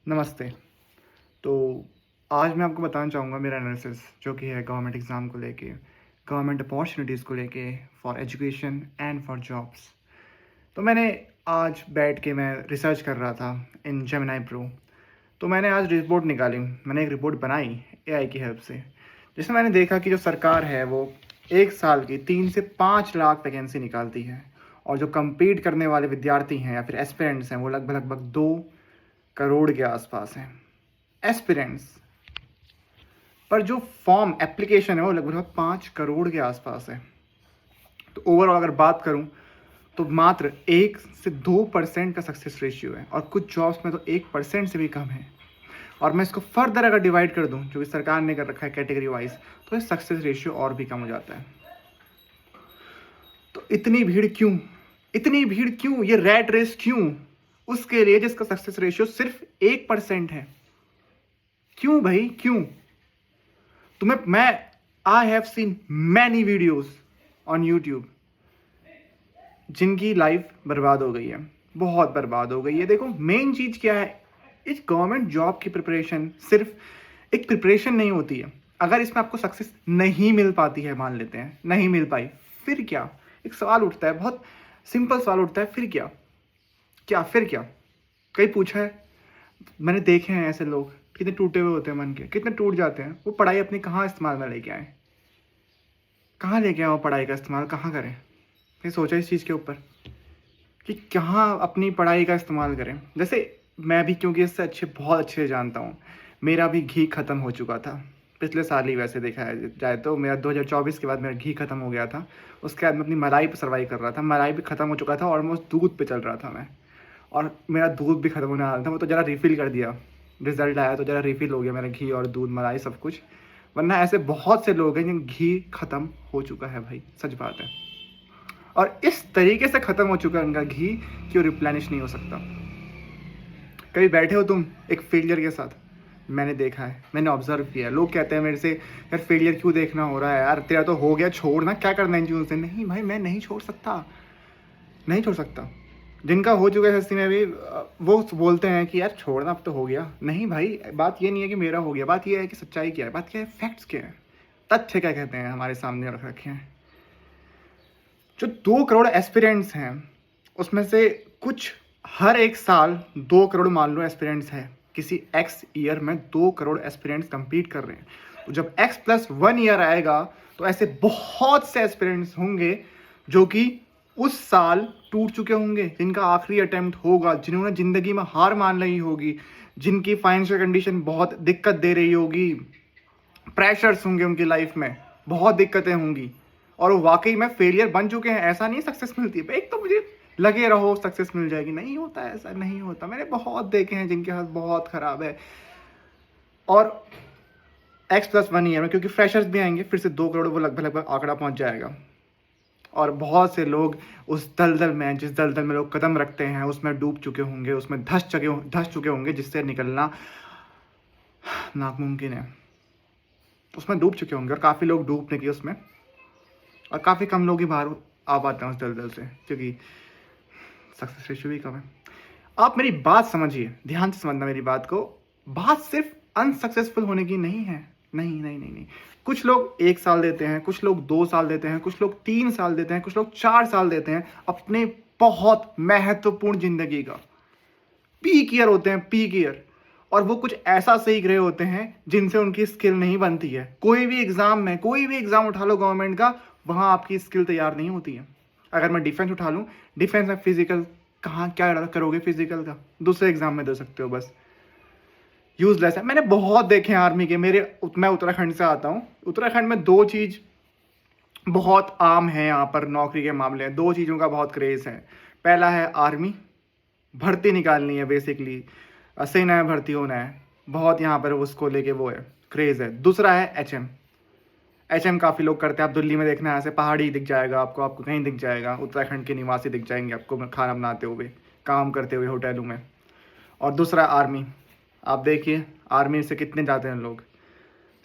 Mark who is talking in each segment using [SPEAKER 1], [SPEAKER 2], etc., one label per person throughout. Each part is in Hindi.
[SPEAKER 1] नमस्ते। तो आज मैं आपको बताना चाहूँगा मेरा एनालिसिस जो कि है गवर्नमेंट एग्ज़ाम को लेके, गवर्नमेंट अपॉर्च्युनिटीज़ को लेके for education and for jobs. तो मैंने आज बैठ के मैं रिसर्च कर रहा था इन जेमिनी प्रो। तो मैंने आज रिपोर्ट निकाली, मैंने एक रिपोर्ट बनाई एआई की हेल्प से, जिसमें मैंने देखा कि जो सरकार है वो 1 साल की 3 से 5 लाख वैकेंसी निकालती है और जो कम्पीट करने वाले विद्यार्थी हैं या फिर एस्पिरेंट्स हैं वो लगभग 2 करोड़ के आसपास हैं एस्पिरेंट्स। पर जो फॉर्म एप्लीकेशन है वो लगभग 5 करोड़ के आसपास है। तो ओवरऑल अगर बात करूं तो मात्र 1 से 2% का सक्सेस रेशियो है और कुछ जॉब्स में तो 1% से भी कम है। और मैं इसको फर्दर अगर डिवाइड कर दूं जो कि सरकार ने कर रखा है कैटेगरी वाइज, तो ये सक्सेस रेशियो और भी कम हो जाता है। तो इतनी भीड़ क्यों, इतनी भीड़ क्यों, ये रैट रेस क्यों उसके लिए जिसका सक्सेस रेशियो सिर्फ 1% है? क्यों भाई, क्यों? तुम्हें मैं I have seen many videos on YouTube जिनकी लाइफ बर्बाद हो गई है, बहुत बर्बाद हो गई है। देखो मेन चीज क्या है, इस गवर्नमेंट जॉब की प्रिपरेशन सिर्फ एक प्रिपरेशन नहीं होती है। अगर इसमें आपको सक्सेस नहीं मिल पाती है, मान लेते हैं नहीं मिल पाई, फिर क्या? एक सवाल उठता है, बहुत सिंपल सवाल उठता है, फिर क्या? क्या फिर क्या? कहीं पूछा है? मैंने देखे हैं ऐसे लोग कितने टूटे हुए होते हैं मन के, कितने टूट जाते हैं। वो पढ़ाई अपनी कहाँ इस्तेमाल में लेके आए, कहाँ लेके आए वो पढ़ाई का इस्तेमाल कहाँ करें? ये सोचा इस चीज़ के ऊपर कि कहाँ अपनी पढ़ाई का इस्तेमाल करें। जैसे मैं भी, क्योंकि इससे बहुत अच्छे से जानता हूँ, मेरा भी घी ख़त्म हो चुका था पिछले साल ही। वैसे देखा जाए तो मेरा 2024 के बाद मेरा घी ख़त्म हो गया था। उसके बाद मैं अपनी मलाई पर सर्वाइव कर रहा था, मलाई भी ख़त्म हो चुका था, ऑलमोस्ट दूध पे चल रहा था मैं, और मेरा दूध भी ख़त्म होने वाला था। वो तो ज़रा रिफ़िल कर दिया, रिज़ल्ट आया तो ज़रा रिफ़िल हो गया मेरा घी और दूध मलाई सब कुछ। वरना ऐसे बहुत से लोग हैं जिन घी ख़त्म हो चुका है भाई, सच बात है। और इस तरीके से ख़त्म हो चुका है उनका घी कि वो रिप्लेनिश नहीं हो सकता। कभी बैठे हो तुम एक फेलियर के साथ? मैंने देखा है, मैंने ऑब्जर्व किया है। लोग कहते हैं मेरे से, यार फेलियर क्यों देखना हो रहा है यार, तेरा तो हो गया, छोड़ना, क्या करना इन चीज़ों से। नहीं भाई, मैं नहीं छोड़ सकता, नहीं छोड़ सकता। जिनका हो चुका है सस्ती में भी, वो बोलते हैं कि यार छोड़ना अब तो हो गया। नहीं भाई, बात ये नहीं है कि मेरा हो गया, बात ये है कि सच्चाई क्या है, बात क्या है, फैक्ट्स क्या है, तथ्य क्या कहते हैं हमारे सामने रख रखे हैं। जो 2 करोड़ एस्पिरेंट्स हैं उसमें से कुछ हर एक साल 2 करोड़ मान लो एस्पिरेंट्स हैं, किसी एक्स ईयर में 2 करोड़ एस्पिरेंट्स compete कर रहे हैं। तो जब x+1 ईयर आएगा तो ऐसे बहुत से एस्पिरेंट्स होंगे जो कि उस साल टूट चुके होंगे, जिनका आखिरी अटेम्प्ट होगा, जिन्होंने ज़िंदगी में हार मान ली होगी, जिनकी फाइनेंशियल कंडीशन बहुत दिक्कत दे रही होगी, प्रेशर्स होंगे उनकी लाइफ में, बहुत दिक्कतें होंगी, और वो वाकई में फेलियर बन चुके हैं। ऐसा नहीं सक्सेस मिलती है, एक तो मुझे लगे रहो सक्सेस मिल जाएगी, नहीं होता, ऐसा नहीं होता। मैंने बहुत देखे हैं जिनके हाथ बहुत ख़राब है। और x+1 ईयर में क्योंकि फ्रेशर्स भी आएंगे, फिर से 2 करोड़ वो लगभग आंकड़ा पहुंच जाएगा। और बहुत से लोग उस दलदल में, जिस दलदल में लोग कदम रखते हैं, उसमें डूब चुके होंगे, उसमें धस चुके होंगे, जिससे निकलना नामुमकिन है। उसमें डूब चुके होंगे, और काफ़ी लोग डूब निकले उसमें, और काफ़ी कम लोग ही बाहर आ पाते हैं उस दलदल से, क्योंकि सक्सेस रेशियो भी कम है। आप मेरी बात समझिए, ध्यान से समझना मेरी बात को। बात सिर्फ अनसक्सेसफुल होने की नहीं है, नहीं नहीं नहीं नहीं। कुछ लोग 1 साल देते हैं, कुछ लोग 2 साल देते हैं, कुछ लोग 3 साल देते हैं, कुछ लोग 4 साल देते हैं अपने बहुत महत्वपूर्ण जिंदगी का। पीक ईयर होते हैं, पीक ईयर, और वो कुछ ऐसा सीख रहे होते हैं जिनसे उनकी स्किल नहीं बनती है। कोई भी एग्जाम में, कोई भी एग्जाम उठा लो गवर्नमेंट का, वहां आपकी स्किल तैयार नहीं होती है। अगर मैं डिफेंस उठा लूँ, डिफेंस में फिजिकल कहाँ, क्या करोगे फिजिकल का? दूसरे एग्जाम में दे सकते हो, बस यूजलेस है। मैंने बहुत देखे हैं आर्मी के, मैं उत्तराखंड से आता हूँ। उत्तराखंड में 2 चीज़ बहुत आम है यहाँ पर नौकरी के मामले में, 2 चीज़ों का बहुत क्रेज़ है। पहला है आर्मी, भर्ती निकालनी है बेसिकली, सेना में भर्ती होना है, बहुत यहाँ पर उसको लेके वो है, क्रेज़ है। दूसरा है एचएम काफ़ी लोग करते हैं। आप दिल्ली में देखना, ऐसे पहाड़ी दिख जाएगा आपको कहीं दिख जाएगा, उत्तराखंड के निवासी दिख जाएंगे आपको खाना बनाते हुए, काम करते हुए होटलों में। और दूसरा आर्मी, आप देखिए आर्मी से कितने जाते हैं लोग,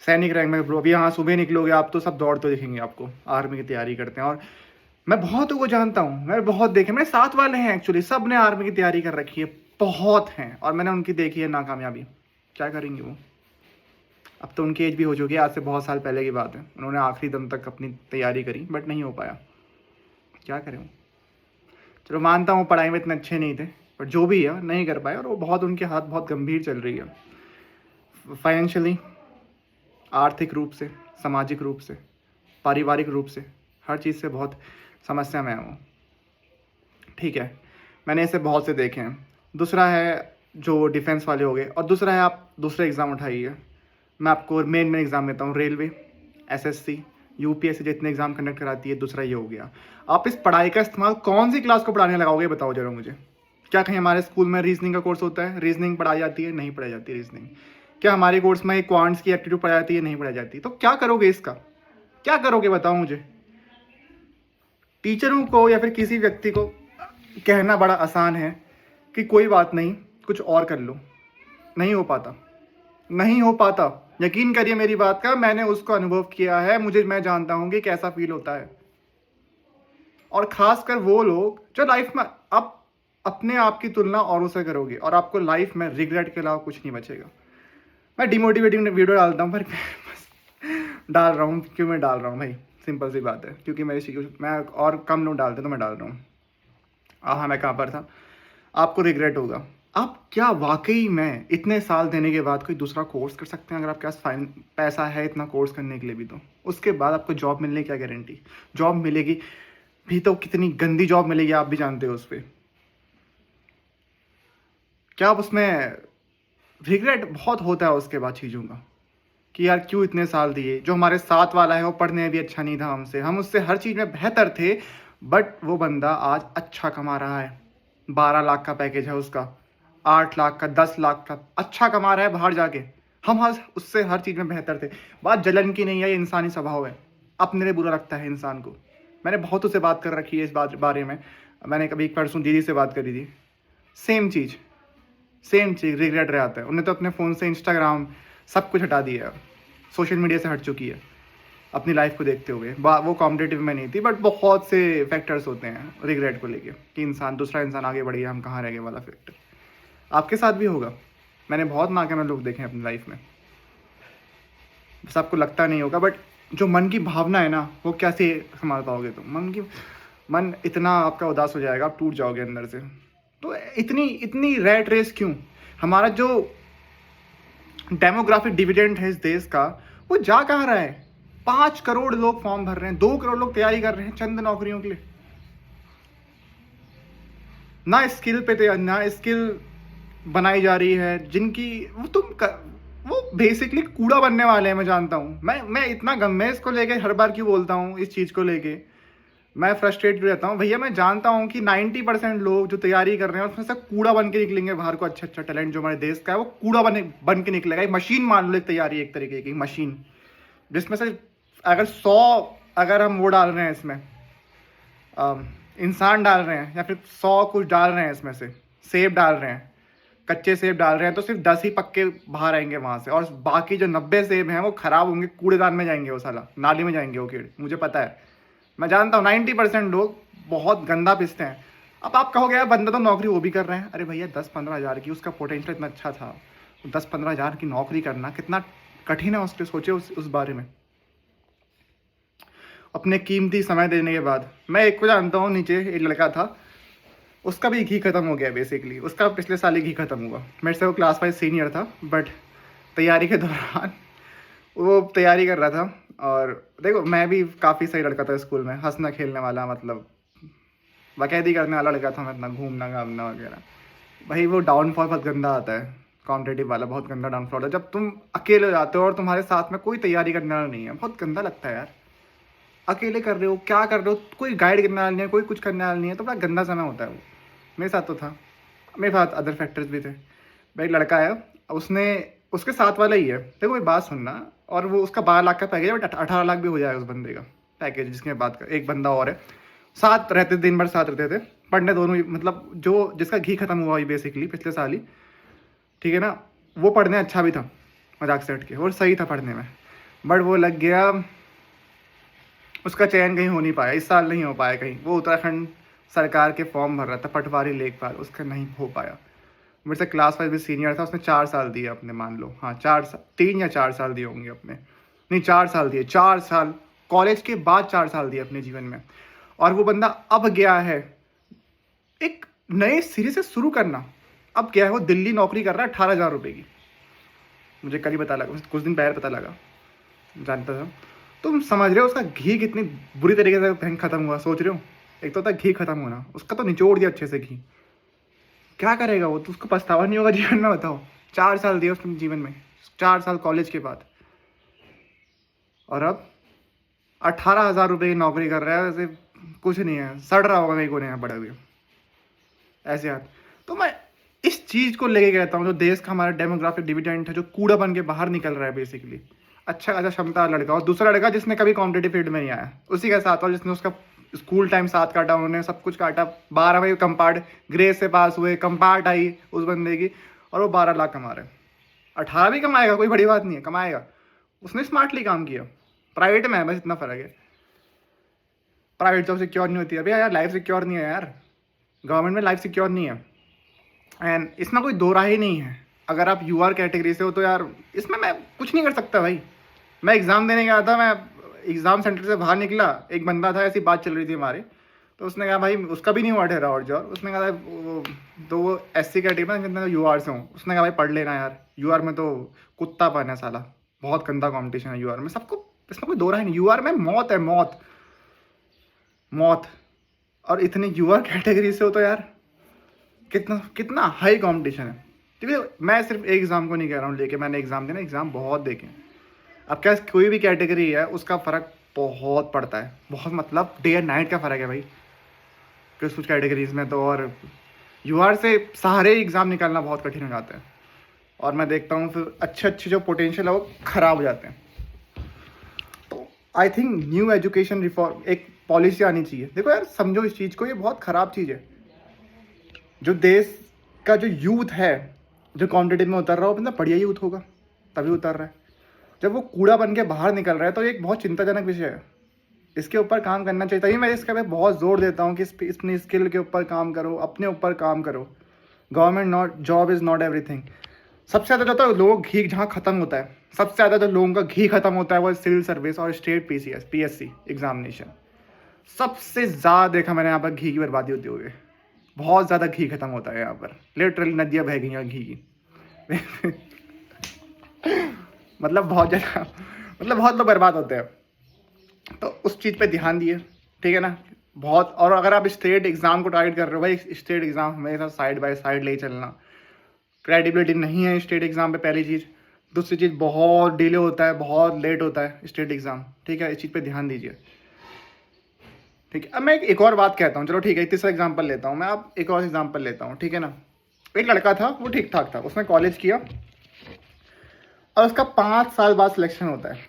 [SPEAKER 1] सैनिक रैंक में। अभी यहाँ सुबह निकलोगे आप तो सब दौड़ते दिखेंगे आपको, आर्मी की तैयारी करते हैं। और मैं बहुतों को जानता हूँ, मैं बहुत देखे, मेरे साथ वाले हैं एक्चुअली, सब ने आर्मी की तैयारी कर रखी है, बहुत हैं, और मैंने उनकी देखी है नाकामयाबी। क्या करेंगे वो? अब तो उनकी एज भी हो चुकी है, आज से बहुत साल पहले की बात है। उन्होंने आखिरी दम तक अपनी तैयारी करी बट नहीं हो पाया। क्या करें वो? चलो मानता हूँ पढ़ाई में इतने अच्छे नहीं थे, बट जो भी है नहीं कर पाए, और वो बहुत, उनके हाथ बहुत गंभीर चल रही है फाइनेंशियली, आर्थिक रूप से, सामाजिक रूप से, पारिवारिक रूप से, हर चीज़ से बहुत समस्या में है वो। ठीक है, मैंने ऐसे बहुत से देखे हैं। दूसरा है जो डिफेंस वाले हो गए, और दूसरा है आप दूसरे एग्ज़ाम उठाइए। मैं आपको मेन एग्ज़ाम देता हूँ, रेलवे, एसएससी, यूपीएससी जितने एग्ज़ाम कंडक्ट कराती है। दूसरा ये हो गया, आप इस पढ़ाई का इस्तेमाल कौन सी क्लास को पढ़ाने लगाओगे, बताओ जरा मुझे। क्या कहीं हमारे स्कूल में रीजनिंग का कोर्स होता है? रीजनिंग पढ़ाई जाती है? नहीं पढ़ाई जाती रीजनिंग। क्या हमारे कोर्स में क्वांट्स की एप्टीट्यूड पढ़ाई जाती है? नहीं पढ़ाई जाती। तो क्या करोगे इसका? क्या करोगे बताओ मुझे। टीचरों को या फिर किसी व्यक्ति को कहना बड़ा आसान है कि कोई बात नहीं, कुछ और कर लो। नहीं हो पाता, नहीं हो पाता। यकीन करिए मेरी बात का, मैंने उसको अनुभव किया है। मैं जानता हूँ कि कैसा फील होता है। और खासकर वो लोग जो लाइफ में आप अपने आप की तुलना औरों से करोगे, और आपको लाइफ में रिग्रेट के अलावा कुछ नहीं बचेगा। मैं डिमोटिवेटिंग वीडियो डालता हूँ, पर बस डाल रहा हूँ। क्यों मैं डाल रहा हूँ भाई? सिंपल सी बात है, क्योंकि मैं और कम लोग डालते तो मैं डाल रहा हूँ। हाँ, मैं कहाँ पर था। आपको रिग्रेट होगा। आप क्या वाकई में इतने साल देने के बाद कोई दूसरा कोर्स कर सकते हैं? अगर आपके पास पैसा है इतना कोर्स करने के लिए भी, तो उसके बाद आपको जॉब मिलने की क्या गारंटी? जॉब मिलेगी भी तो कितनी गंदी जॉब मिलेगी, आप भी जानते हो उस पर। क्या आप उसमें रिग्रेट बहुत होता है उसके बाद चीज़ों का, कि यार क्यों इतने साल दिए। जो हमारे साथ वाला है वो पढ़ने में भी अच्छा नहीं था हमसे, हम उससे हर चीज़ में बेहतर थे, बट वो बंदा आज अच्छा कमा रहा है। 12 लाख का पैकेज है उसका, 8 लाख का, 10 लाख का, अच्छा कमा रहा है बाहर जाके। हम आज उससे हर चीज़ में बेहतर थे। बात जलन की नहीं है, ये इंसानी स्वभाव है। अपने लिए बुरा लगता है इंसान को। मैंने बहुतों से बात कर रखी है इस बारे में। मैंने कभी परसों दीदी से बात करी थी, सेम चीज़, रिग्रेट रह आता है। उन्हें तो अपने फ़ोन से इंस्टाग्राम सब कुछ हटा दिया है, सोशल मीडिया से हट चुकी है अपनी लाइफ को देखते हुए। वो कॉम्पिटेटिव में नहीं थी, बट बहुत से फैक्टर्स होते हैं रिग्रेट को लेके, कि दूसरा इंसान आगे बढ़ गया, हम कहाँ रह गए वाला फैक्टर। आपके साथ भी होगा। मैंने बहुत नाकाम लोग देखे हैं अपनी लाइफ में। बस आपको लगता नहीं होगा, बट जो मन की भावना है ना, वो कैसे संभाल पाओगे? तो मन इतना आपका उदास हो जाएगा, आप टूट जाओगे अंदर से। तो इतनी रैट रेस क्यों? हमारा जो डेमोग्राफिक डिविडेंड है इस देश का, वो जा कहाँ रहा है? 5 करोड़ लोग फॉर्म भर रहे हैं, 2 करोड़ लोग तैयारी कर रहे हैं चंद नौकरियों के लिए। ना स्किल बनाई जा रही है, जिनकी वो बेसिकली कूड़ा बनने वाले हैं। मैं जानता हूँ, मैं इतना मैं इसको लेके हर बार क्यों बोलता हूँ, इस चीज़ को लेके मैं फ्रस्ट्रेट रहता हूँ। भैया मैं जानता हूँ कि 90% लोग जो तैयारी कर रहे हैं उसमें से कूड़ा बन के निकलेंगे बाहर को। अच्छा टैलेंट जो हमारे देश का है वो कूड़ा बन के निकलेगा। एक मशीन मान लो, एक तैयारी एक तरीके की मशीन, जिसमें से अगर हम वो डाल रहे हैं इसमें, इंसान डाल रहे हैं, या फिर 100 कुछ डाल रहे हैं इसमें से, सेब डाल रहे हैं, कच्चे सेब डाल रहे हैं, तो सिर्फ 10 ही पक्के बाहर आएंगे वहाँ से, और बाकी जो 90 सेब हैं वो खराब होंगे, कूड़ेदान में जाएंगे, वो साला नाली में जाएंगे वो कीड़। मुझे पता है, मैं जानता हूँ 90% लोग बहुत गंदा पिसते हैं। अब आप कहोगे यार बंदा तो नौकरी वो भी कर रहे हैं। अरे भैया 10-15 हज़ार की, उसका पोटेंशियल इतना अच्छा था, 10-15 हज़ार की नौकरी करना कितना कठिन है उसके, सोचे उस बारे में। अपने कीमती समय देने के बाद, मैं एक को जानता हूँ, नीचे एक लड़का था, उसका भी घी खत्म हो गया बेसिकली। उसका पिछले साल ही घी खत्म हुआ। मेरे से वो क्लास 5 सीनियर था, बट तैयारी के दौरान वो तैयारी कर रहा था। और देखो मैं भी काफ़ी सही लड़का था स्कूल में, हंसना खेलने वाला, मतलब बकैदी करने वाला लड़का था मैं, इतना घूमना घामना वगैरह। भाई वो डाउनफॉल बहुत गंदा आता है, कॉम्पिटेटिव वाला बहुत गंदा डाउनफॉल है। जब तुम अकेले जाते हो और तुम्हारे साथ में कोई तैयारी करने वाला नहीं है, बहुत गंदा लगता है यार। अकेले कर रहे हो, क्या कर रहे हो, कोई गाइड करने वाला नहीं है, कोई कुछ करने वाला नहीं है, तो बड़ा गंदा समय होता है वो। मेरे साथ तो था, मेरे साथ अदर फैक्टर्स भी थे। भाई लड़का है, उसने उसके साथ वाला ही है, देखो मेरी बात सुनना, और वो उसका 12 लाख का पैकेज है, बट 18 लाख भी हो जाएगा उस बंदे का पैकेज, जिसकी मैं बात कर। एक बंदा और है, साथ रहते, दिन भर साथ रहते थे, पढ़ने दोनों ही, मतलब जो जिसका घी खत्म हुआ बेसिकली पिछले साल ही, ठीक है ना, वो पढ़ने अच्छा भी था मजाक से हट के, और सही था पढ़ने में, बट वो लग गया, उसका चयन कहीं हो नहीं पाया, इस साल नहीं हो पाया कहीं। वो उत्तराखंड सरकार के फॉर्म भर रहा था, पटवारी लेखपाल, उसका नहीं हो पाया। मेरे से क्लास वाइज भी सीनियर था, उसने 4 साल दिए अपने, मान लो, हाँ 3 या 4 साल दिए होंगे अपने, नहीं 4 साल दिए, 4 साल कॉलेज के बाद 4 साल दिए अपने जीवन में। और वो बंदा अब गया है एक नए सिरे से शुरू करना। अब गया है वो दिल्ली, नौकरी कर रहा है 18,000 रुपये की। मुझे कल ही पता लगा, कुछ दिन पहले पता लगा, जानता था। तुम समझ रहे हो उसका घी कितनी बुरी तरीके से बैंक खत्म हुआ, सोच रहे हो? एक तो था घी खत्म होना, उसका तो निचोड़ दिया अच्छे से घी। क्या करेगा वो? तो उसको पछतावा नहीं होगा जीवन में? बताओ, 4 साल दिए उसने जीवन में, 4 साल कॉलेज के बाद, और अब 18,000 रुपये की नौकरी कर रहा है, जैसे कुछ नहीं है, सड़ रहा होगा मेरे को नहीं बड़े हुए ऐसे यार। तो मैं इस चीज़ को लेके कहता हूँ, जो देश का हमारा डेमोग्राफिक डिविडेंड है, जो कूड़ा बन के बाहर निकल रहा है बेसिकली, अच्छा खासा क्षमता लड़का, और दूसरा लड़का जिसने कभी कॉम्पिटेटिव फील्ड में नहीं आया, उसी के साथ, और जिसने उसका स्कूल टाइम साथ काटा, उन्होंने सब कुछ काटा, 12वीं कंपार्ट ग्रेस से पास हुए, कंपार्ट आई उस बंदे की, और वो 12 लाख कमा रहे हैं। 18 भी कमाएगा, कोई बड़ी बात नहीं है, कमाएगा, उसने स्मार्टली काम किया। प्राइवेट में है, बस इतना फ़र्क है। प्राइवेट जॉब सिक्योर नहीं होती है, अभी यार लाइफ सिक्योर नहीं है यार, गवर्नमेंट में लाइफ सिक्योर नहीं है, एंड इसमें कोई दो राय ही नहीं है। अगर आप यूआर कैटेगरी से हो तो यार इसमें मैं कुछ नहीं कर सकता भाई। मैं एग्ज़ाम देने गया था, मैं एग्ज़ाम सेंटर से बाहर निकला, एक बंदा था, ऐसी बात चल रही थी हमारे, तो उसने कहा भाई उसका भी नहीं हुआ ठहरा और जॉब, उसने कहा तो वो एससी कैटेगरी में, जितना यूआर से हूँ, उसने कहा भाई पढ़ लेना यार, यूआर में तो कुत्ता पाना है साला, बहुत गंदा कॉम्पिटिशन है यूआर में, सबको, इसमें कोई दो राय नहीं, यूआर में मौत है, मौत मौत। और इतनी यूआर कैटेगरी से हो तो यार कितना कितना हाई कंपटीशन है। ठीक है, मैं सिर्फ एक एग्ज़ाम को नहीं कह रहा हूँ लेके मैंने एग्ज़ाम देना, एग्ज़ाम बहुत देखे। अब क्या, कोई भी कैटेगरी है उसका फ़र्क बहुत पड़ता है, बहुत, मतलब डे एंड नाइट का फ़र्क है भाई कुछ कुछ कैटेगरीज में तो। और यूआर से सारे एग्ज़ाम निकालना बहुत कठिन हो जाता है, और मैं देखता हूँ फिर अच्छे अच्छे जो पोटेंशियल है वो ख़राब हो जाते हैं। तो I think new education reform, एक पॉलिसी आनी चाहिए। देखो यार, समझो इस चीज़ को, ये बहुत ख़राब चीज़ है। जो देश का जो यूथ है जो कॉम्पिटिटिव में उतर रहा है, वो बंदा बढ़िया यूथ होगा तभी उतर रहा है। जब वो कूड़ा बन के बाहर निकल रहा है तो ये एक बहुत चिंताजनक विषय है, इसके ऊपर काम करना चाहिए। तभी मैं इसके पे बहुत जोर देता हूँ कि अपनी स्किल के ऊपर काम करो, अपने ऊपर काम करो। Government not, job is not everything. सबसे ज़्यादा जो लोगों का घी जहाँ ख़त्म होता है, सबसे ज़्यादा जो लोगों का घी ख़त्म होता है वो सिविल सर्विस और स्टेट पीएससी एग्जामिनेशन। सबसे ज़्यादा देखा मैंने यहाँ पर घी की बर्बादी होती हुई, बहुत ज़्यादा घी खत्म होता है यहाँ पर, लिटरली नदियाँ बह गई हैं घी की मतलब बहुत ज़्यादा, मतलब बहुत लोग बर्बाद होते हैं। तो उस चीज़ पे ध्यान दिए, ठीक है ना, बहुत। और अगर आप स्टेट एग्ज़ाम को टारगेट कर रहे हो भाई, स्टेट एग्ज़ाम हमेशा साइड बाय साइड ले चलना, क्रेडिबिलिटी नहीं है स्टेट एग्ज़ाम पे, पहली चीज़। दूसरी चीज़, बहुत डिले होता है, बहुत लेट होता है स्टेट एग्ज़ाम, ठीक है, इस चीज़ पे ध्यान दीजिए, ठीक है। अब मैं एक और बात कहता हूँ, चलो ठीक है, तीसरा एग्जाम्पल लेता हूँ मैं, अब एक और एग्जाम्पल लेता हूँ, ठीक है ना। एक लड़का था, वो ठीक ठाक था, उसने कॉलेज किया और उसका 5 साल बाद सिलेक्शन होता है।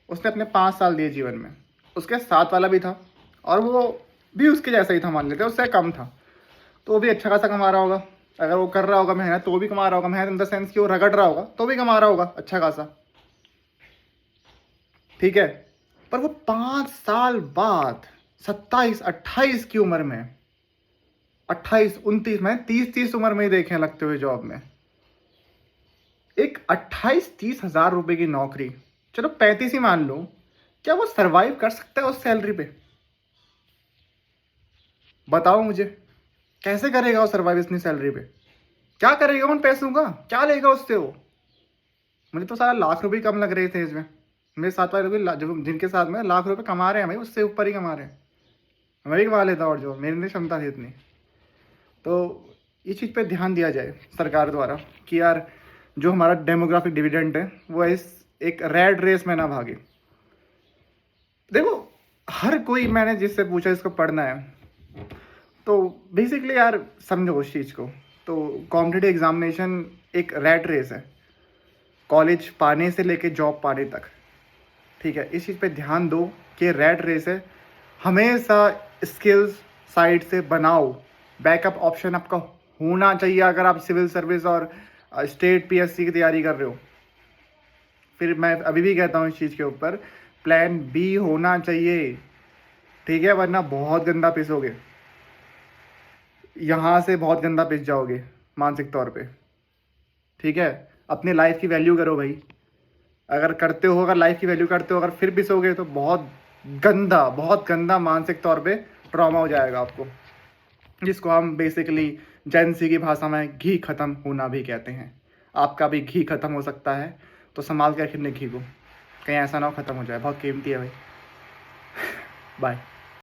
[SPEAKER 1] उसने अपने 5 साल दिए जीवन में। उसके साथ वाला भी था और वो भी उसके जैसा ही था, मान लेते हैं, उससे कम था, तो वो भी अच्छा खासा कमा रहा होगा। अगर वो कर रहा होगा मेहनत तो वो भी कमा रहा होगा, मेहनत इन द सेंस कि वो रगड़ रहा होगा तो भी कमा रहा होगा अच्छा खासा, ठीक है। पर वो 5 साल बाद 27-28 की उम्र में, 28-29 में, 30-30 उम्र में ही देखे लगते हुए जॉब में, एक 28-30 हज़ार रुपए की नौकरी, चलो 35 ही मान लो, क्या वो सरवाइव कर सकता है उस सैलरी पे? बताओ मुझे, कैसे करेगा वो सरवाइव इतनी सैलरी पे? क्या करेगा उन पैसों का, क्या लेगा उससे वो? मुझे तो सारा लाख रुपए कम लग रहे थे इसमें। मेरे साथ वाले लोग जो जिनके साथ में लाख रुपए कमा रहे हैं भाई, उससे ऊपर ही कमा रहे हैं। मैं भी कमा लेता, और जो मेरी नहीं क्षमता थी इतनी। तो इस चीज़ पे ध्यान दिया जाए सरकार द्वारा कि यार जो हमारा डेमोग्राफिक डिविडेंड है वो इस एक रैट रेस में ना भागे। देखो, हर कोई, मैंने जिससे पूछा इसको पढ़ना है, तो बेसिकली यार समझो उस चीज़ को, तो कॉम्पिटिटिव एग्जामिनेशन एक रैट रेस है, कॉलेज पाने से लेके जॉब पाने तक, ठीक है। इस चीज़ पे ध्यान दो कि रैट रेस है, हमेशा स्किल्स साइड से बनाओ, बैकअप ऑप्शन आपका होना चाहिए अगर आप सिविल सर्विस और स्टेट पीएससी की तैयारी कर रहे हो। फिर मैं अभी भी कहता हूँ इस चीज़ के ऊपर, प्लान बी होना चाहिए, ठीक है, वरना बहुत गंदा पिसोगे, यहाँ से बहुत गंदा पिस जाओगे। मानसिक तौर पे। ठीक है, अपनी लाइफ की वैल्यू करो भाई। अगर करते हो, अगर लाइफ की वैल्यू करते हो, अगर फिर भी सोगे तो बहुत गंदा मानसिक तौर पे ट्रॉमा हो जाएगा आपको, जिसको हम बेसिकली जेंसी की भाषा में घी खत्म होना भी कहते हैं। आपका भी घी खत्म हो सकता है, तो संभाल के रखिए घी को, कहीं ऐसा ना हो खत्म हो जाए, बहुत कीमती है भाई। बाय।